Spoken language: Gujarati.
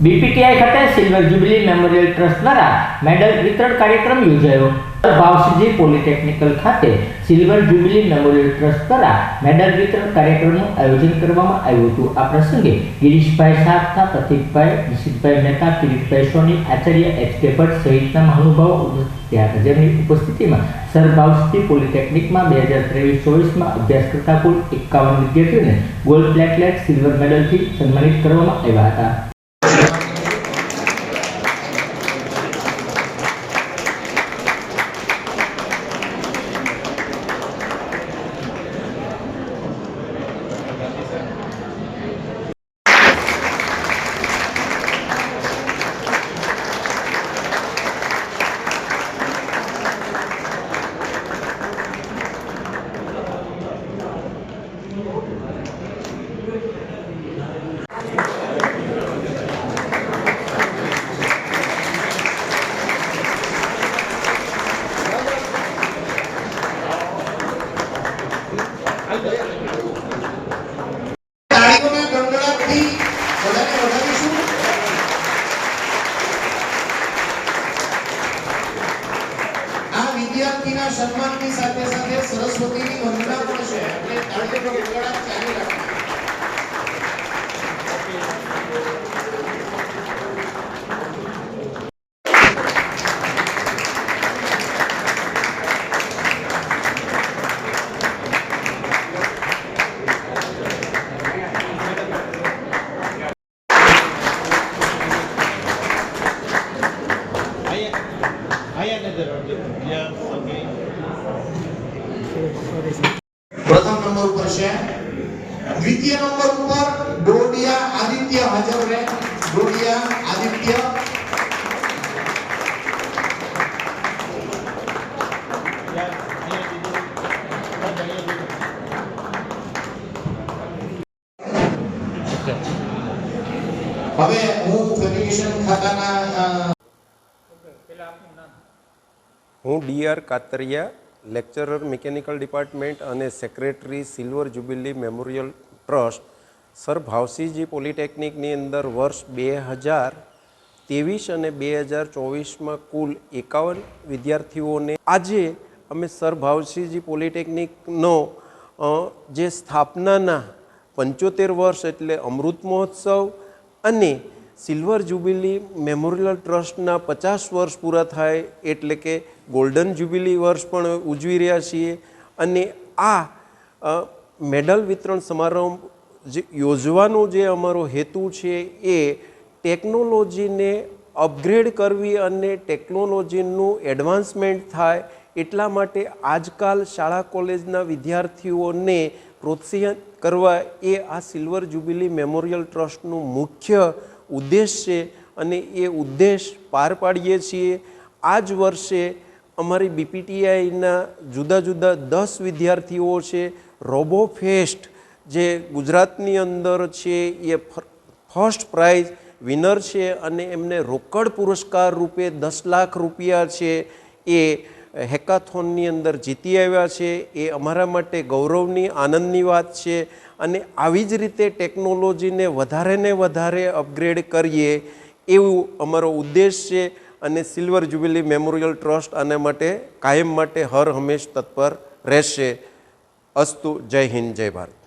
बीपीटीआई खाते सिल्वर जुबली मेमोरियल ट्रस्ट द्वारा मेडल वितरण कार्यक्रम योजायो। भावसीजी पॉलिटेक्निकल खाते सिल्वर जुबली मेमोरियल ट्रस्ट द्वारा मेडल वितरण कार्यक्रमનું આયોજન કરવામાં આવ્યું હતું। આ પ્રસંગે ગિરીશભાઈ સાગઠા, પ્રતીકભાઈ, નિશિતભાઈ મહેતા, કિરીટભાઈ સોની, આચાર્ય એચ.કે. ભટ્ટ સહિતના મહાનુભાવો ઉપસ્થિત રહ્યા। જેમની ઉપસ્થિતિમાં સર ભાવસીજી પોલિટેકનિકમાં 2023-24માં અભ્યાસ કરતા કુલ 51 વિદ્યાર્થીઓને ગોલ્ડ પ્લેટલેટ સિલ્વર મેડલથી સન્માનિત કરવામાં આવ્યા હતા। વિદ્યાર્થીના સન્માનની સાથે સાથે સરસ્વતીની વંદના પણ છે, એટલે તાળીઓનો ગડગડાટ ચાલુ રાખો। प्रथम नंबर पर છે, દ્વિતીય નંબર ઉપર ડોડિયા આદિત્ય હાજર રહે। ડોડિયા આદિત્ય હવે હું ફેડરેશન ખાતાના હું D R. Kataria, lecturer mechanical department અને secretary silver jubilee memorial trust sir ભાવસીજી પોલિટેકનિકની અંદર વર્ષ 2023 અને 2024માં કુલ 51 વિદ્યાર્થીઓને આજે અમે સર ભાવસીજી પોલિટેકનિકનો જે સ્થાપનાના 75 વર્ષ એટલે અમૃત મહોત્સવ અને સિલ્વર જ્યુબિલી મેમોરિયલ ટ્રસ્ટના 50 વર્ષ પૂરા થાય એટલે કે ગોલ્ડન જ્યુબિલી વર્ષ પણ ઉજવી રહ્યા છીએ। અને આ મેડલ વિતરણ સમારંભ જે યોજવાનો જે અમારો હેતુ છે એ ટેકનોલોજીને અપગ્રેડ કરવી અને ટેકનોલોજીનું એડવાન્સમેન્ટ થાય એટલા માટે આજકાલ શાળા કોલેજના વિદ્યાર્થીઓને પ્રોત્સાહિત કરવા એ આ સિલ્વર જ્યુબિલી મેમોરિયલ ટ્રસ્ટનું મુખ્ય ઉદ્દેશ છે અને એ ઉદ્દેશ પાર પાડીએ છીએ। આ જ વર્ષે અમારી બીપીટીઆઈના જુદા જુદા 10 વિદ્યાર્થીઓ છે। રોબો ફેસ્ટ જે ગુજરાતની અંદર છે એ ફર્સ્ટ પ્રાઇઝ વિનર છે અને એમને રોકડ પુરસ્કાર રૂપે 10 લાખ રૂપિયા છે એ હેકાથોનની અંદર જીતી આવ્યા છે। એ અમારા માટે ગૌરવની આનંદની વાત છે અને આવી જ રીતે ટેકનોલોજીને વધારે ને વધારે અપગ્રેડ કરીએ એવું અમારો ઉદ્દેશ છે અને સિલ્વર જ્યુબિલી મેમોરિયલ ટ્રસ્ટ આના માટે કાયમ માટે હર હંમેશ તત્પર રહેશે। અસ્તુ, જય હિન્દ, જય ભારત।